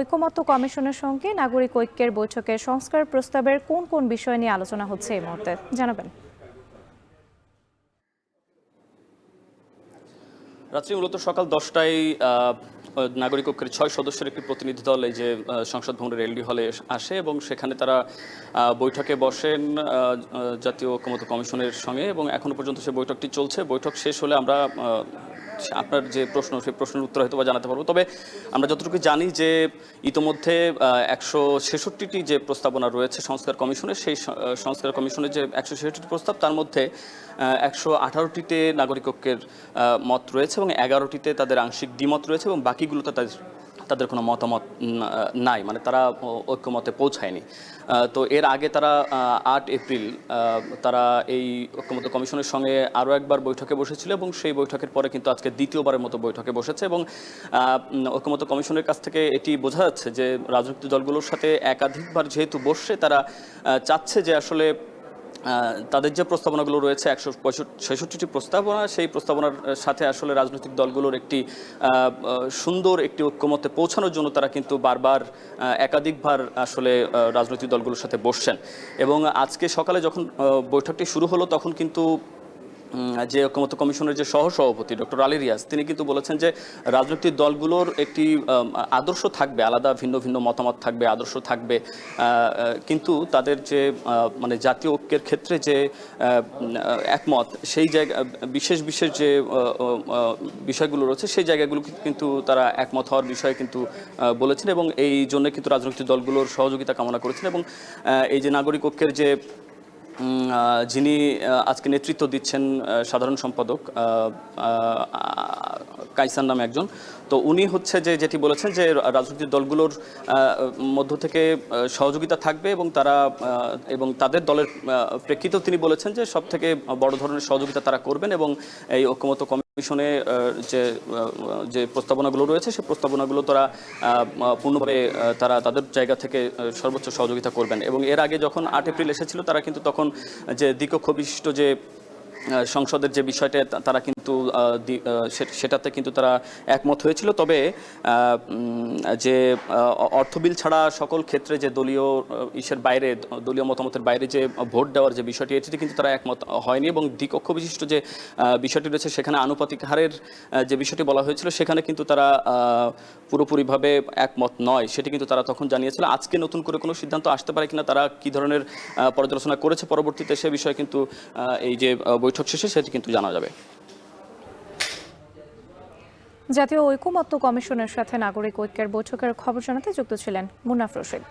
ঐকমত্য কমিশনের সঙ্গে নাগরিক ঐক্যের বৈঠকে সংস্কার প্রস্তাবের কোন কোন বিষয় নিয়ে আলোচনা হচ্ছে এই মুহূর্তে জানাবেন। রাত্রি মূলত সকাল 10টায় নাগরিক ঐক্যের 6 সদস্যের একটি প্রতিনিধি দল এই যে সংসদ ভবনের এলডি হলে আসে এবং সেখানে তারা বৈঠকে বসেন জাতীয় ঐকমত্য কমিশনের সঙ্গে এবং এখনো পর্যন্ত সেই বৈঠকটি চলছে। বৈঠক শেষ হলে আমরা আপনার যে প্রশ্ন সেই প্রশ্নের উত্তর হয়তো বা জানাতে পারবো। তবে আমরা যতটুকু জানি যে ইতোমধ্যে 166টি যে প্রস্তাবনা রয়েছে সংস্কার কমিশনের, সেই সংস্কার কমিশনের যে 166টি প্রস্তাব তার মধ্যে 118টিতে নাগরিক ঐক্যের মত রয়েছে এবং 11টিতে তাদের আংশিক দ্বিমত রয়েছে এবং বাকিগুলোতে তাদের কোনো মতামত নাই, মানে তারা ঐক্যমতে পৌঁছায়নি। তো এর আগে তারা 8 এপ্রিল তারা এই ঐক্যমত্য কমিশনের সঙ্গে আরও একবার বৈঠকে বসেছিল এবং সেই বৈঠকের পরে কিন্তু আজকে দ্বিতীয়বারের মতো বৈঠকে বসেছে এবং ঐক্যমত্য কমিশনের কাছ থেকে এটি বোঝা যাচ্ছে যে রাজনৈতিক দলগুলোর সাথে একাধিকবার যেহেতু বসছে, তারা চাচ্ছে যে আসলে তাদের যে প্রস্তাবনাগুলো রয়েছে 166টি প্রস্তাবনা, সেই প্রস্তাবনার সাথে আসলে রাজনৈতিক দলগুলোর একটি সুন্দর একটি ঐক্যমতে পৌঁছানোর জন্য তারা কিন্তু বারবার একাধিকবার আসলে রাজনৈতিক দলগুলোর সাথে বসছেন। এবং আজকে সকালে যখন বৈঠকটি শুরু হলো তখন কিন্তু যে ঐকমত্য কমিশনের যে সহসভাপতি ডক্টর আলী রিয়াজ তিনি কিন্তু বলেছেন যে রাজনৈতিক দলগুলোর একটি আদর্শ থাকবে, আলাদা ভিন্ন ভিন্ন মতামত থাকবে, আদর্শ থাকবে, কিন্তু তাদের যে মানে জাতীয় ঐক্যের ক্ষেত্রে যে একমত, সেই জায়গা বিশেষ বিশেষ যে বিষয়গুলো রয়েছে সেই জায়গাগুলো কিন্তু তারা একমত হওয়ার বিষয়ে কিন্তু বলেছেন এবং এই জন্য কিন্তু রাজনৈতিক দলগুলোর সহযোগিতা কামনা করেছেন। এবং এই যে নাগরিক ঐক্যের যে যিনি আজকে নেতৃত্ব দিচ্ছেন সাধারণ সম্পাদক কাইসার নামে একজন, তো উনি হচ্ছে যে যেটি বলেছেন যে রাজনৈতিক দলগুলোর মধ্য থেকে সহযোগিতা থাকবে এবং তাদের দলের প্রেক্ষিতেও তিনি বলেছেন যে সব থেকে বড় ধরনের সহযোগিতা তারা করবেন এবং এই ঐকমত্য কমিশনে যে প্রস্তাবনাগুলো রয়েছে সেই প্রস্তাবনাগুলো তারা পূর্ণভাবে তারা তাদের জায়গা থেকে সর্বোচ্চ সহযোগিতা করবেন। এবং এর আগে যখন 8 এপ্রিল এসেছিল তারা কিন্তু তখন যে দ্বিকক্ষ বিশিষ্ট যে সংসদের যে বিষয়টা তারা কিন্তু সেটাতে কিন্তু তারা একমত হয়েছিল। তবে যে অর্থ বিল ছাড়া সকল ক্ষেত্রে যে দলীয় বাইরে, দলীয় মতামতের বাইরে যে ভোট দেওয়ার যে বিষয়টি, এটিতে কিন্তু তারা একমত হয়নি এবং দ্বিকক্ষ বিশিষ্ট যে বিষয়টি রয়েছে সেখানে আনুপাতিক হারের যে বিষয়টি বলা হয়েছিল সেখানে কিন্তু তারা পুরোপুরিভাবে একমত নয়, সেটি কিন্তু তারা তখন জানিয়েছিল। আজকে নতুন করে কোনো সিদ্ধান্ত আসতে পারে কিনা, তারা কী ধরনের পর্যালোচনা করেছে পরবর্তীতে সে বিষয়ে কিন্তু এই যে বৈঠক শেষে সেটি কিন্তু জানা যাবে। জাতীয় ঐকমত্য কমিশনের সাথে নাগরিক ঐক্যের বৈঠকের খবর জানাতে যুক্ত ছিলেন মুন্নাফ রশিদ।